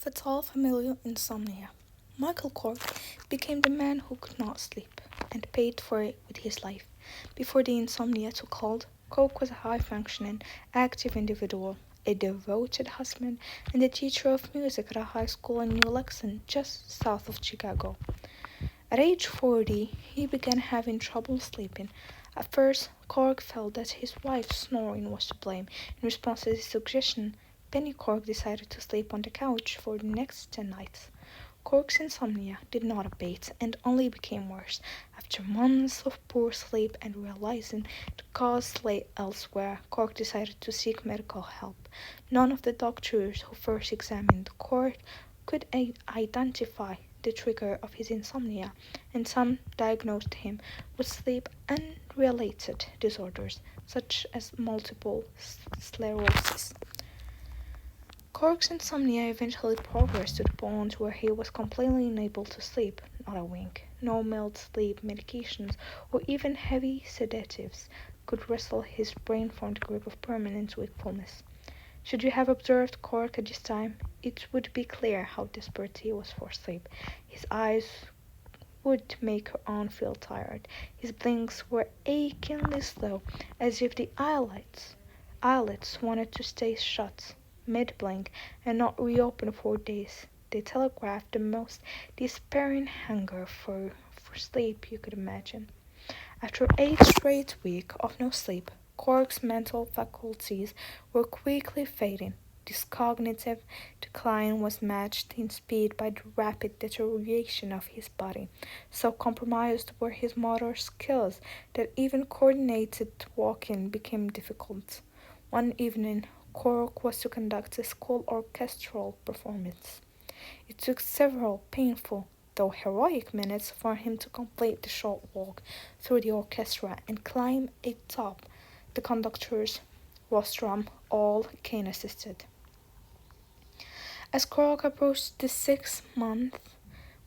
Fatal familial insomnia. Michael Cork became the man who could not sleep, and paid for it with his life. Before the insomnia took hold, Cork was a high-functioning, active individual, a devoted husband, and a teacher of music at a high school in New Lexington, just south of Chicago. At age 40, he began having trouble sleeping. At first, Cork felt that his wife's snoring was to blame. In response to this suggestion, Penny Cork decided to sleep on the couch for the next 10 nights. Cork's insomnia did not abate and only became worse. After months of poor sleep and realizing the cause lay elsewhere, Cork decided to seek medical help. None of the doctors who first examined Cork could identify the trigger of his insomnia, and some diagnosed him with sleep unrelated disorders such as multiple sclerosis. Cork's insomnia eventually progressed to the point where he was completely unable to sleep, not a wink. No mild sleep medications or even heavy sedatives could wrestle his brain from the grip of permanent wakefulness. Should you have observed Cork at this time, it would be clear how desperate he was for sleep. His eyes would make her own feel tired. His blinks were achingly slow, as if the eyelids wanted to stay shut mid-blink and not reopen for days. They telegraphed the most despairing hunger for sleep you could imagine. After 8 straight weeks of no sleep, Cork's mental faculties were quickly fading. This cognitive decline was matched in speed by the rapid deterioration of his body. So compromised were his motor skills that even coordinated walking became difficult. One evening, Cork was to conduct a school orchestral performance. It took several painful, though heroic minutes for him to complete the short walk through the orchestra and climb atop the conductor's rostrum, all cane-assisted. As Cork approached the 6-month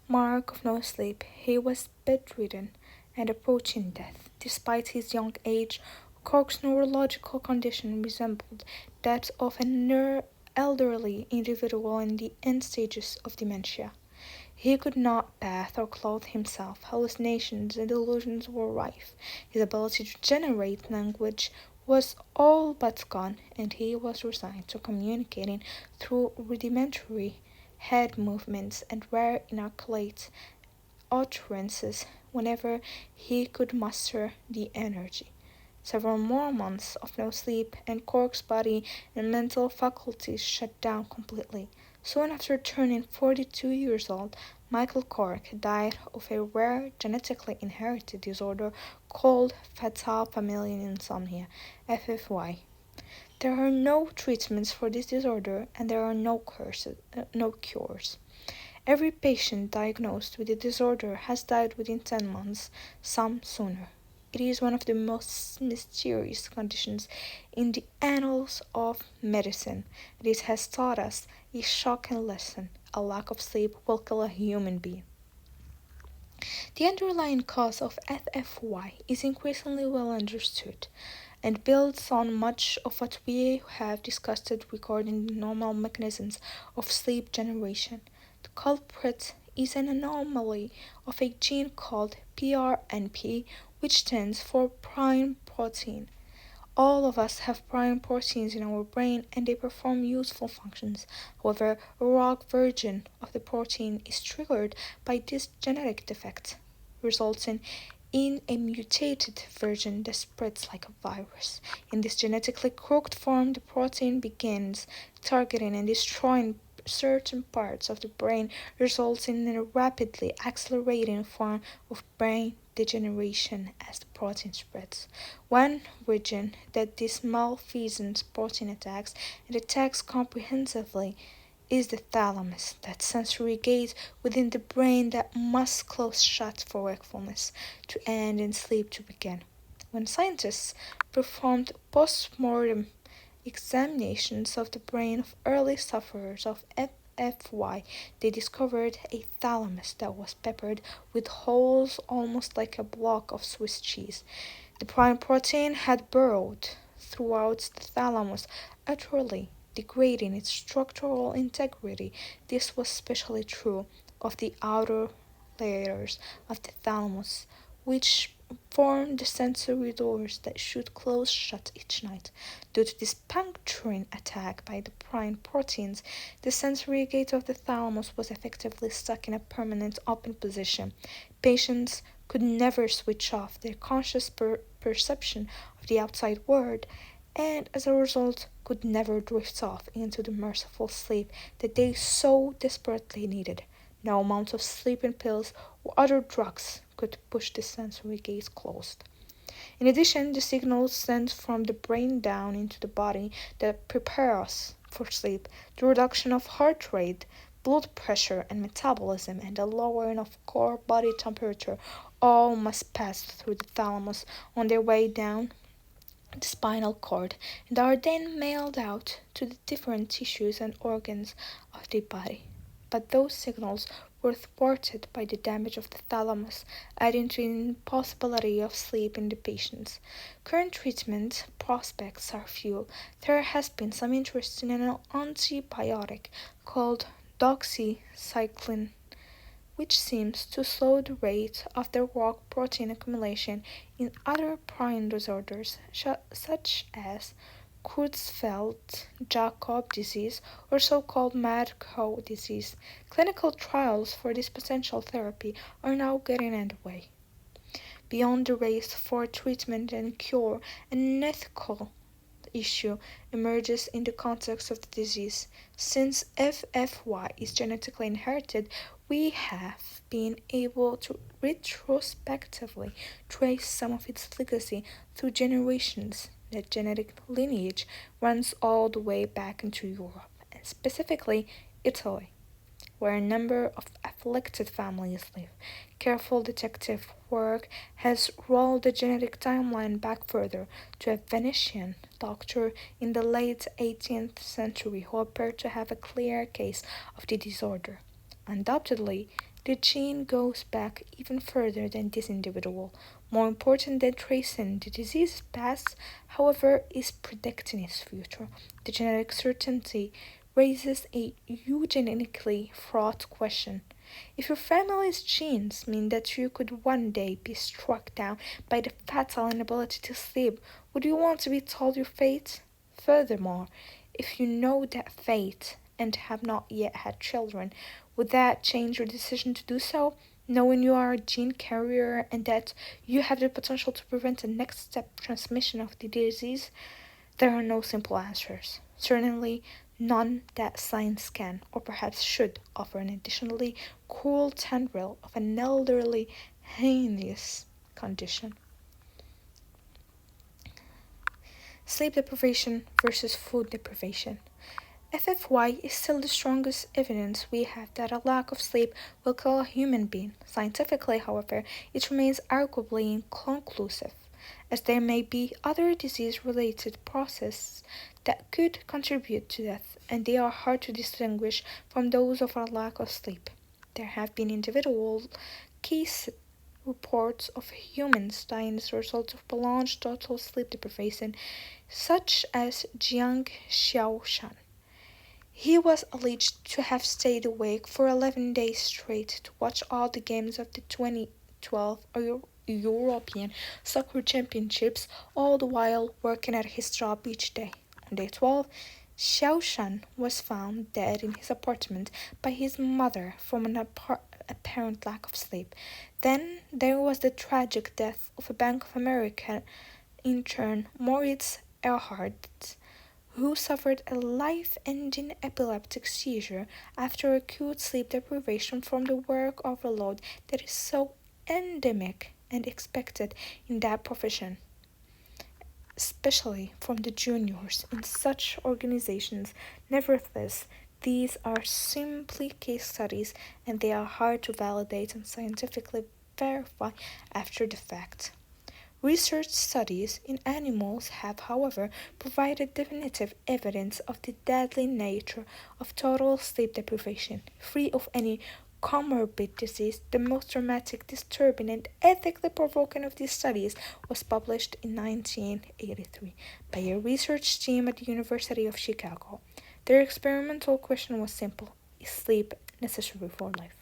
mark of no sleep, he was bedridden and approaching death. Despite his young age, Cork's neurological condition resembled that of an elderly individual in the end stages of dementia. He could not bath or clothe himself. Hallucinations and delusions were rife. His ability to generate language was all but gone, and he was resigned to communicating through rudimentary head movements and rare inarticulate utterances whenever he could muster the energy. Several more months of no sleep, and Cork's body and mental faculties shut down completely. Soon after turning 42 years old, Michael Cork died of a rare genetically inherited disorder called fatal familial insomnia (FFY). There are no treatments for this disorder, and there are no cures. Every patient diagnosed with the disorder has died within 10 months, some sooner. It is one of the most mysterious conditions in the annals of medicine. It has taught us a shocking lesson. A lack of sleep will kill a human being. The underlying cause of FFY is increasingly well understood and builds on much of what we have discussed regarding the normal mechanisms of sleep generation. The culprit is an anomaly of a gene called PRNP, which stands for prime protein. All of us have prime proteins in our brain and they perform useful functions. However, a raw version of the protein is triggered by this genetic defect, resulting in a mutated version that spreads like a virus. In this genetically crooked form, the protein begins targeting and destroying certain parts of the brain, resulting in a rapidly accelerating form of brain degeneration as the protein spreads. One region that this malfeasance protein attacks, and attacks comprehensively, is the thalamus, that sensory gate within the brain that must close shut for wakefulness to end and sleep to begin. When scientists performed post-mortem examinations of the brain of early sufferers of FFY, they discovered a thalamus that was peppered with holes almost like a block of Swiss cheese. The prime protein had burrowed throughout the thalamus utterly degrading its structural integrity. This was especially true of the outer layers of the thalamus, which form the sensory doors that should close shut each night. Due to this puncturing attack by the prime proteins, the sensory gate of the thalamus was effectively stuck in a permanent open position. Patients could never switch off their conscious perception of the outside world, and as a result could never drift off into the merciful sleep that they so desperately needed. No amount of sleeping pills or other drugs could push the sensory gate closed. In addition, the signals sent from the brain down into the body that prepare us for sleep, the reduction of heart rate, blood pressure and metabolism, and the lowering of core body temperature, all must pass through the thalamus on their way down the spinal cord and are then mailed out to the different tissues and organs of the body. But those signals were thwarted by the damage of the thalamus, adding to the impossibility of sleep in the patients. Current treatment prospects are few. There has been some interest in an antibiotic called doxycycline, which seems to slow the rate of the rock protein accumulation in other prion disorders, such as Creutzfeldt-Jakob disease or so-called mad cow disease. Clinical trials for this potential therapy are now getting underway. Beyond the race for treatment and cure, an ethical issue emerges in the context of the disease. Since FFY is genetically inherited, we have been able to retrospectively trace some of its legacy through generations. That genetic lineage runs all the way back into Europe, and specifically Italy, where a number of afflicted families live. Careful detective work has rolled the genetic timeline back further to a Venetian doctor in the late 18th century who appeared to have a clear case of the disorder. Undoubtedly, the gene goes back even further than this individual. More important than tracing the disease's past, however, is predicting its future. The genetic certainty raises a eugenically fraught question. If your family's genes mean that you could one day be struck down by the fatal inability to sleep, would you want to be told your fate? Furthermore, if you know that fate and have not yet had children, would that change your decision to do so? Knowing you are a gene carrier and that you have the potential to prevent a next step transmission of the disease, there are no simple answers. Certainly, none that science can, or perhaps should, offer an additionally cruel tendril of an elderly, heinous condition. Sleep deprivation versus food deprivation. FFY is still the strongest evidence we have that a lack of sleep will kill a human being. Scientifically, however, it remains arguably inconclusive, as there may be other disease-related processes that could contribute to death, and they are hard to distinguish from those of a lack of sleep. There have been individual case reports of humans dying as a result of prolonged total sleep deprivation, such as Jiang Xiaoshan. He was alleged to have stayed awake for 11 days straight to watch all the games of the 2012 European Soccer Championships, all the while working at his job each day. On day 12, Xiaoshan was found dead in his apartment by his mother from an apparent lack of sleep. Then there was the tragic death of a Bank of America intern, Moritz Erhardt, who suffered a life-ending epileptic seizure after acute sleep deprivation from the work overload that is so endemic and expected in that profession, especially from the juniors in such organizations. Nevertheless, these are simply case studies and they are hard to validate and scientifically verify after the fact. Research studies in animals have, however, provided definitive evidence of the deadly nature of total sleep deprivation, free of any comorbid disease. The most dramatic, disturbing, and ethically provoking of these studies was published in 1983 by a research team at the University of Chicago. Their experimental question was simple: is sleep necessary for life?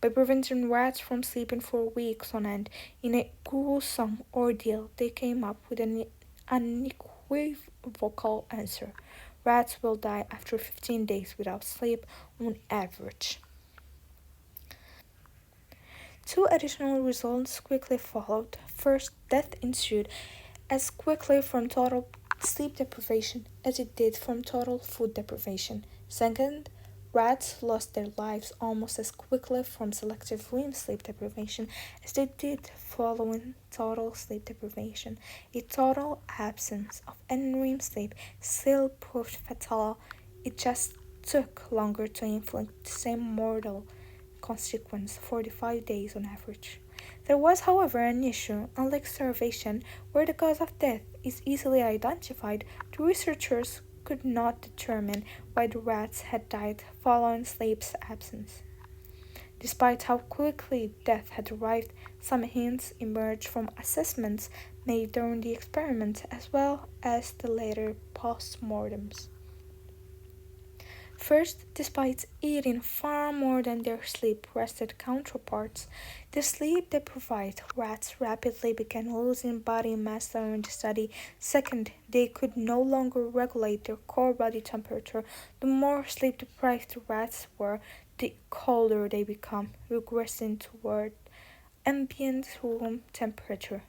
By preventing rats from sleeping for weeks on end in a gruesome ordeal, they came up with an unequivocal answer: rats will die after 15 days without sleep on average. Two additional results quickly followed. First, death ensued as quickly from total sleep deprivation as it did from total food deprivation. Second, rats lost their lives almost as quickly from selective REM sleep deprivation as they did following total sleep deprivation. A total absence of any REM sleep still proved fatal. It just took longer to inflict the same mortal consequence, 45 days on average. There was, however, an issue. Unlike starvation, where the cause of death is easily identified, the researchers could not determine why the rats had died following sleep's absence. Despite how quickly death had arrived, some hints emerged from assessments made during the experiment as well as the later post-mortems. First, despite eating far more than their sleep-rested counterparts, the sleep deprived rats rapidly began losing body mass during the study. Second, they could no longer regulate their core body temperature. The more sleep-deprived the rats were, the colder they became, regressing toward ambient room temperature.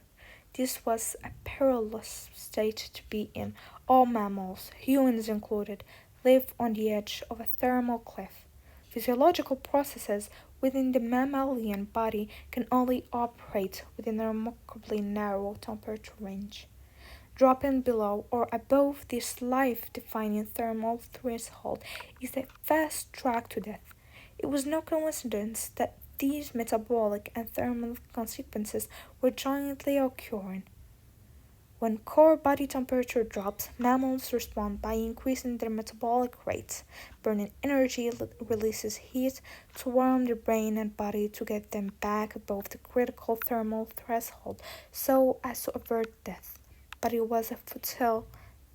This was a perilous state to be in. All mammals, humans included, live on the edge of a thermal cliff. Physiological processes within the mammalian body can only operate within a remarkably narrow temperature range. Dropping below or above this life-defining thermal threshold is a fast track to death. It was no coincidence that these metabolic and thermal consequences were jointly occurring. When core body temperature drops, mammals respond by increasing their metabolic rates. Burning energy releases heat to warm the brain and body to get them back above the critical thermal threshold so as to avert death. But it was a futile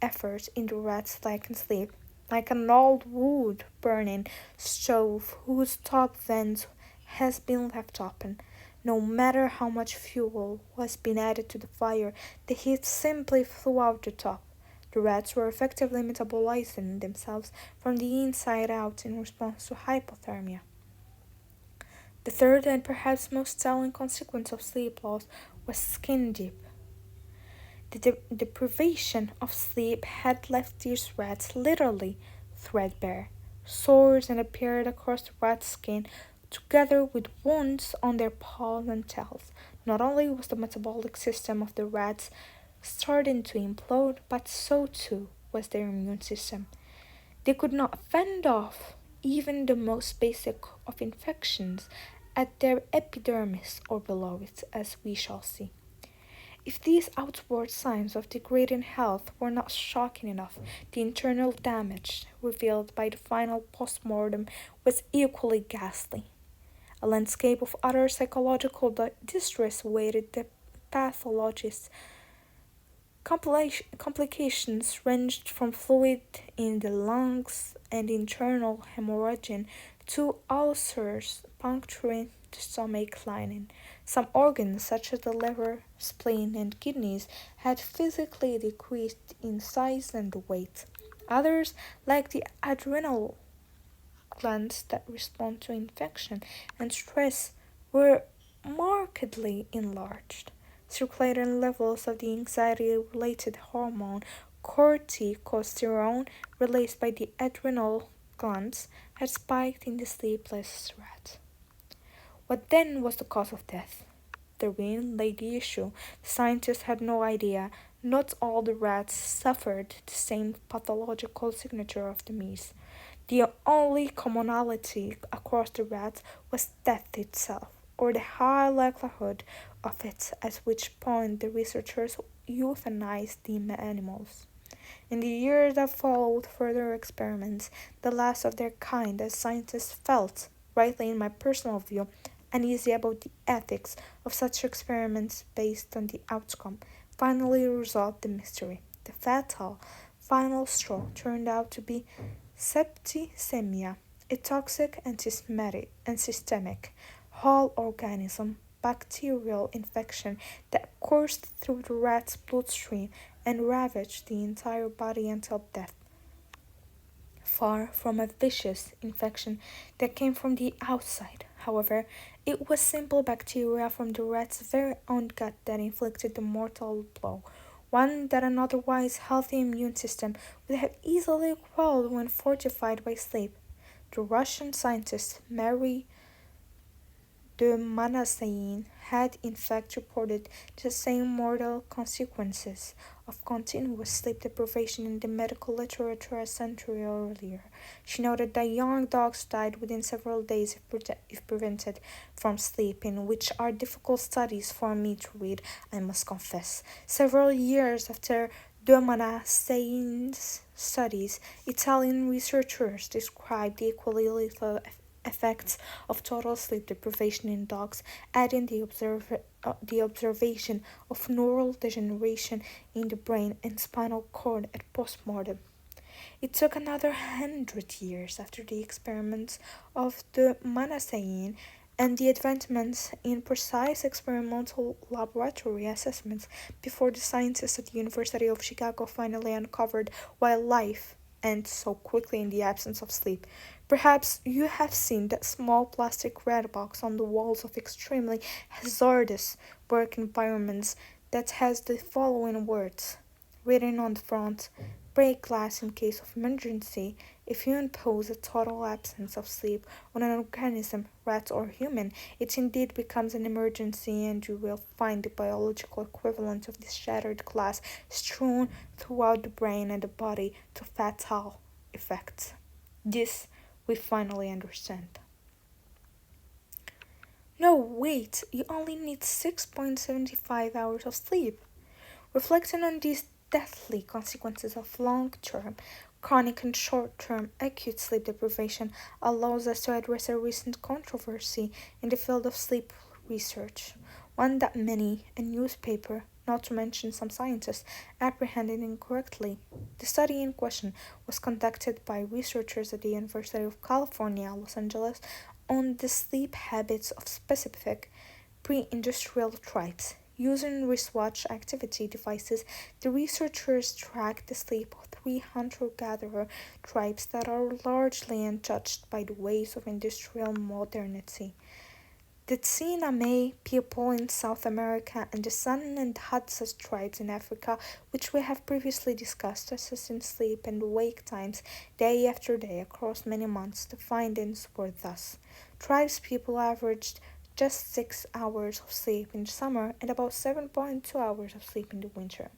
effort in the rats lacking sleep, like an old wood burning stove whose top vent has been left open. No matter how much fuel was being added to the fire, the heat simply flew out the top. The rats were effectively metabolizing themselves from the inside out in response to hypothermia. The third and perhaps most telling consequence of sleep loss was skin deep. The deprivation of sleep had left these rats literally threadbare. Sores had appeared across the rat's skin, together with wounds on their paws and tails. Not only was the metabolic system of the rats starting to implode, but so too was their immune system. They could not fend off even the most basic of infections at their epidermis or below it, as we shall see. If these outward signs of degrading health were not shocking enough, the internal damage revealed by the final postmortem was equally ghastly. A landscape of utter psychological distress awaited the pathologist. Complications ranged from fluid in the lungs and internal hemorrhaging to ulcers puncturing the stomach lining. Some organs, such as the liver, spleen, and kidneys, had physically decreased in size and weight. Others, like the adrenal glands that respond to infection and stress, were markedly enlarged. Circulating levels of the anxiety-related hormone corticosterone released by the adrenal glands had spiked in the sleepless rat. What then was the cause of death? Therein lay the issue. The scientists had no idea. Not all the rats suffered the same pathological signature of the disease. The only commonality across the rats was death itself, or the high likelihood of it, at which point the researchers euthanized the animals. In the years that followed further experiments, the last of their kind, as scientists felt, rightly in my personal view, uneasy about the ethics of such experiments based on the outcome, finally resolved the mystery. The fatal final straw turned out to be Septicemia, a toxic and systemic whole organism bacterial infection that coursed through the rat's bloodstream and ravaged the entire body until death. Far from a vicious infection that came from the outside, however, it was simple bacteria from the rat's very own gut that inflicted the mortal blow, one that an otherwise healthy immune system would have easily quelled when fortified by sleep. The Russian scientist Mary the Manasseh had in fact reported the same mortal consequences of continuous sleep deprivation in the medical literature a century earlier. She noted that young dogs died within several days if prevented from sleeping, which are difficult studies for me to read, I must confess. Several years after de Manasseh's studies, Italian researchers described the equally lethal effects of total sleep deprivation in dogs, adding the observation of neural degeneration in the brain and spinal cord at postmortem. It took another 100 years after the experiments of the Manasseh and the advancements in precise experimental laboratory assessments before the scientists at the University of Chicago finally uncovered why life ends so quickly in the absence of sleep. Perhaps you have seen that small plastic red box on the walls of extremely hazardous work environments that has the following words written on the front: break glass in case of emergency. If you impose a total absence of sleep on an organism, rat or human, it indeed becomes an emergency, and you will find the biological equivalent of this shattered glass strewn throughout the brain and the body to fatal effects. This we finally understand. No, wait, you only need 6.75 hours of sleep. Reflecting on these deathly consequences of long term, chronic, and short term acute sleep deprivation allows us to address a recent controversy in the field of sleep research, one that many, a newspaper, not to mention some scientists, apprehended incorrectly. The study in question was conducted by researchers at the University of California, Los Angeles, on the sleep habits of specific pre-industrial tribes. Using wristwatch activity devices, the researchers tracked the sleep of three hunter-gatherer tribes that are largely untouched by the ways of industrial modernity. The Tsiname people in South America and the San and Hadza tribes in Africa, which we have previously discussed, assessing sleep and wake times day after day across many months. The findings were thus: tribes people averaged just 6 hours of sleep in summer and about 7.2 hours of sleep in the winter.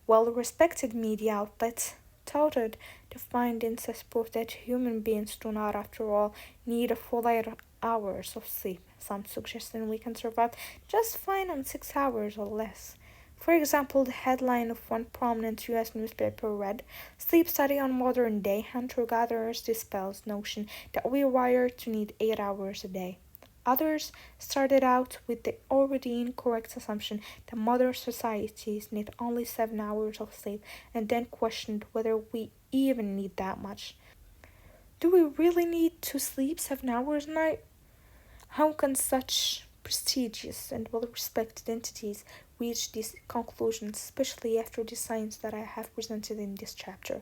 Well-respected media outlets touted the findings as proof that human beings do not, after all, need a full 8 hours of sleep, some suggesting we can survive just fine on 6 hours or less. For example, the headline of one prominent U.S. newspaper read, "Sleep study on modern day hunter-gatherers dispels notion that we are wired to need 8 hours a day." Others started out with the already incorrect assumption that modern societies need only 7 hours of sleep and then questioned whether we even need that much. Do we really need to sleep 7 hours a night? How can such prestigious and well respected entities reach these conclusions, especially after the science that I have presented in this chapter?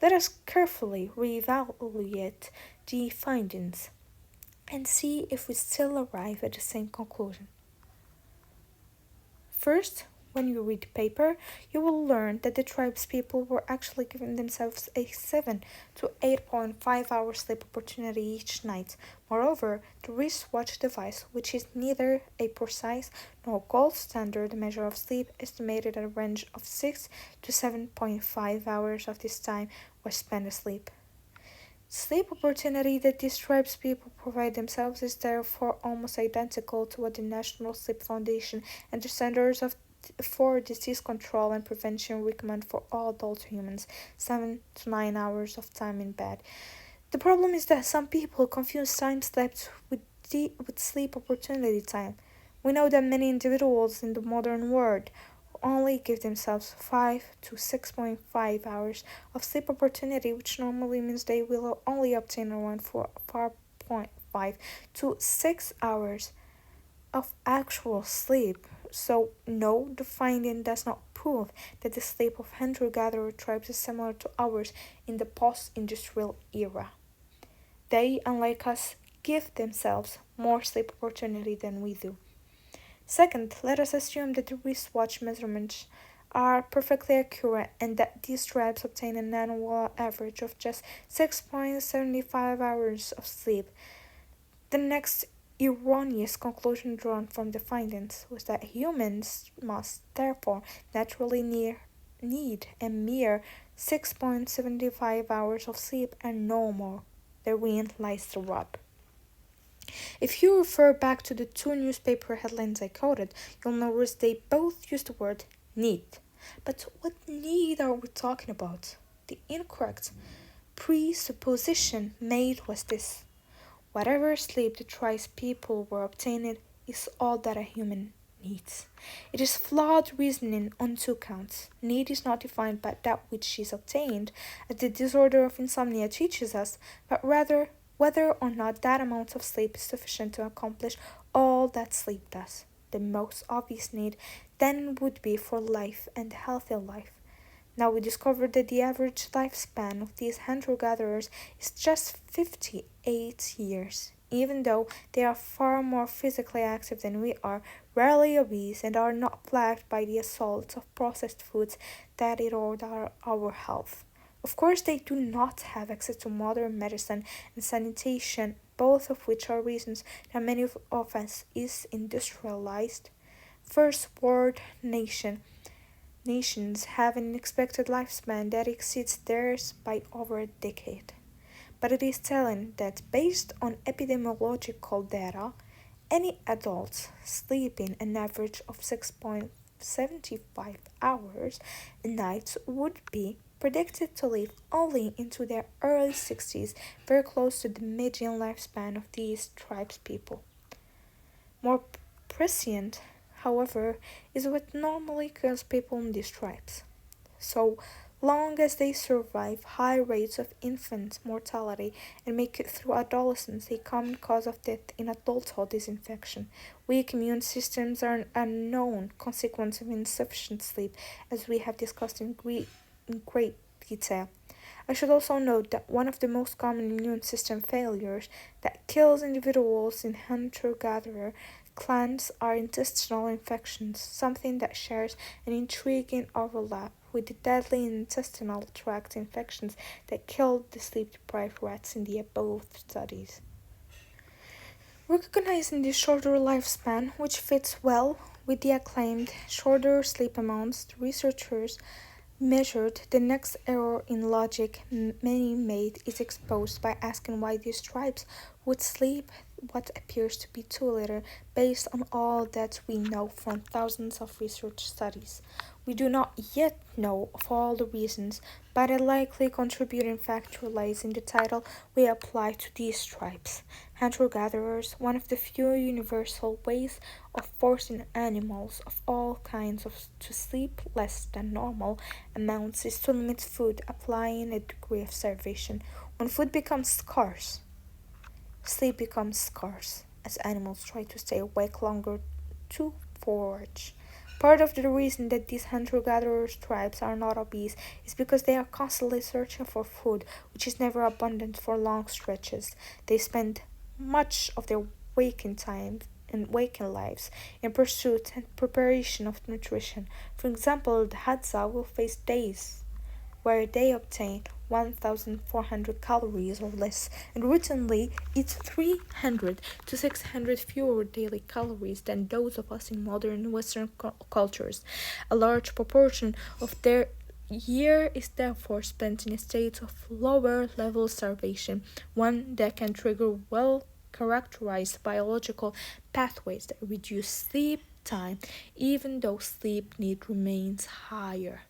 Let us carefully reevaluate the findings and see if we still arrive at the same conclusion. First, when you read the paper, you will learn that the tribe's people were actually giving themselves a 7 to 8.5 hour sleep opportunity each night. Moreover, the wristwatch device, which is neither a precise nor gold standard measure of sleep, estimated a range of 6 to 7.5 hours of this time was spent asleep. Sleep opportunity that these tribes people provide themselves is therefore almost identical to what the National Sleep Foundation and the Centers for Disease Control and Prevention recommend for all adult humans: 7 to 9 hours of time in bed. The problem is that some people confuse time slept with sleep opportunity time. We know that many individuals in the modern world only give themselves 5 to 6.5 hours of sleep opportunity, which normally means they will only obtain around 4.5 to 6 hours of actual sleep. So, no, the finding does not prove that the sleep of hunter gatherer tribes is similar to ours in the post industrial era. They, unlike us, give themselves more sleep opportunity than we do. Second, let us assume that the wristwatch measurements are perfectly accurate and that these tribes obtain an annual average of just 6.75 hours of sleep. The next erroneous conclusion drawn from the findings was that humans must therefore naturally need a mere 6.75 hours of sleep and no more. Therein lies the rub. If you refer back to the two newspaper headlines I quoted, you'll notice they both use the word need. But what need are we talking about? The incorrect presupposition made was this: whatever sleep the tribe's people were obtaining is all that a human needs. It is flawed reasoning on two counts. Need is not defined by that which is obtained, as the disorder of insomnia teaches us, but rather whether or not that amount of sleep is sufficient to accomplish all that sleep does. The most obvious need then would be for life and healthy life. Now we discovered that the average lifespan of these hunter-gatherers is just 58 years, even though they are far more physically active than we are, rarely obese, and are not plagued by the assaults of processed foods that erode our health. Of course, they do not have access to modern medicine and sanitation, both of which are reasons that many of us is industrialized. First world nations have an expected lifespan that exceeds theirs by over a decade. But it is telling that based on epidemiological data, any adults sleeping an average of 6.75 hours a night would be predicted to live only into their early 60s, very close to the median lifespan of these tribes people. More prescient, however, is what normally kills people in these tribes. So long as they survive high rates of infant mortality and make it through adolescence, a common cause of death in adulthood is infection. Weak immune systems are an unknown consequence of insufficient sleep, as we have discussed in great detail. I should also note that one of the most common immune system failures that kills individuals in hunter-gatherer clans are intestinal infections, something that shares an intriguing overlap with the deadly intestinal tract infections that killed the sleep-deprived rats in the above studies. Recognizing this shorter lifespan, which fits well with the acclaimed shorter sleep amounts, the researchers measured the next error in logic many made is exposed by asking why these tribes would sleep what appears to be too little based on all that we know from thousands of research studies. We do not yet know of all the reasons, but a likely contributing factor lies in the title we apply to these tribes. Hunter-gatherers, one of the few universal ways of forcing animals of all kinds to sleep less than normal amounts is to limit food, applying a degree of starvation. When food becomes scarce, sleep becomes scarce, as animals try to stay awake longer to forage. Part of the reason that these hunter-gatherer tribes are not obese is because they are constantly searching for food, which is never abundant for long stretches. They spend much of their waking time and waking lives in pursuit and preparation of nutrition. For example, the Hadza will face days where they obtain 1,400 calories or less and routinely eat 300 to 600 fewer daily calories than those of us in modern Western cultures. A large proportion of their year is therefore spent in a state of lower level starvation, one that can trigger well characterized biological pathways that reduce sleep time, even though sleep need remains higher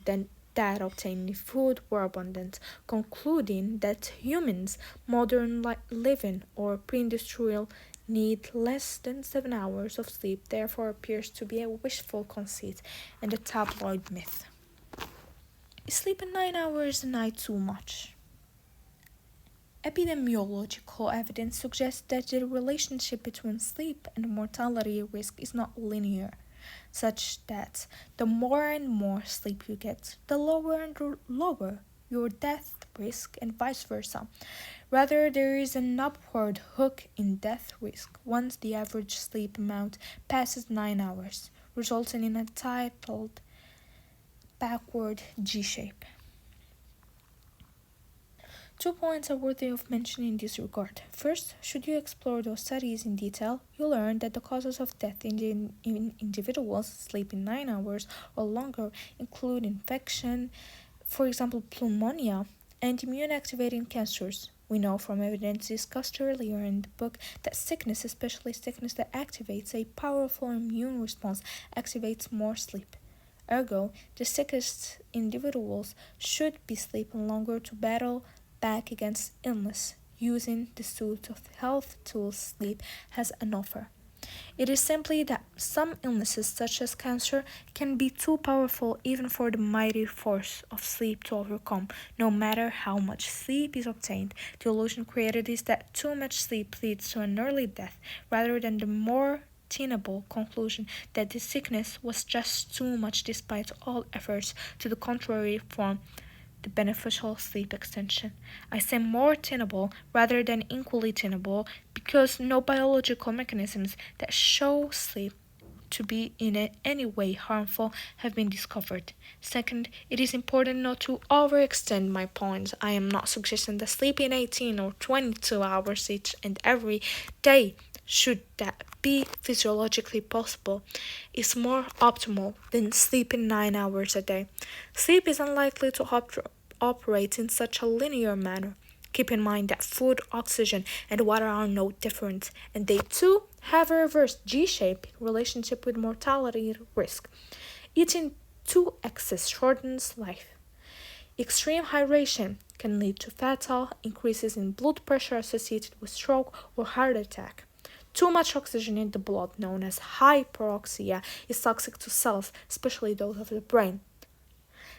than that obtained if food were abundant, concluding that humans, modern living or pre-industrial need less than 7 hours of sleep, therefore appears to be a wishful conceit and a tabloid myth. Is sleeping 9 hours a night too much? Epidemiological evidence suggests that the relationship between sleep and mortality risk is not linear, such that the more and more sleep you get, the lower and lower your death risk, and vice versa. Rather, there is an upward hook in death risk once the average sleep amount passes 9 hours, resulting in a titled backward G shape. 2 points are worthy of mention in this regard. First, should you explore those studies in detail, you'll learn that the causes of death in individuals sleeping 9 hours or longer include infection, for example, pneumonia, and immune-activating cancers. We know from evidence discussed earlier in the book that sickness, especially sickness that activates a powerful immune response, activates more sleep. Ergo, the sickest individuals should be sleeping longer to battle back against illness, using the suite of health tools sleep has an offer. It is simply that some illnesses, such as cancer, can be too powerful even for the mighty force of sleep to overcome, no matter how much sleep is obtained. The illusion created is that too much sleep leads to an early death, rather than the more tenable conclusion that the sickness was just too much despite all efforts to the contrary from the beneficial sleep extension. I say more tenable rather than equally tenable because no biological mechanisms that show sleep to be in any way harmful have been discovered. Second, it is important not to overextend my points. I am not suggesting that sleeping 18 or 22 hours each and every day, should that be physiologically possible, is more optimal than sleeping 9 hours a day. Sleep is unlikely to operate in such a linear manner. Keep in mind that food, oxygen, and water are no different, and they too have a reverse G-shape relationship with mortality risk. Eating to excess shortens life. Extreme hydration can lead to fatal increases in blood pressure associated with stroke or heart attack. Too much oxygen in the blood, known as hyperoxia, is toxic to cells, especially those of the brain.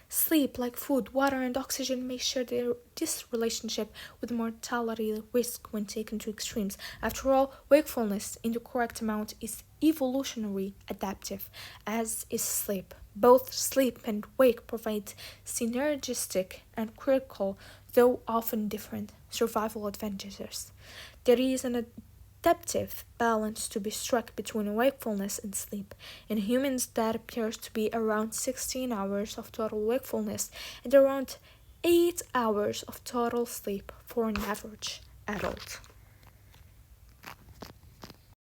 Sleep, like food, water, and oxygen, may share this relationship with mortality risk when taken to extremes. After all, wakefulness in the correct amount is evolutionary adaptive, as is sleep. Both sleep and wake provide synergistic and critical, though often different, survival advantages. There is an adaptive balance to be struck between wakefulness and sleep. In humans, that appears to be around 16 hours of total wakefulness and around 8 hours of total sleep for an average adult.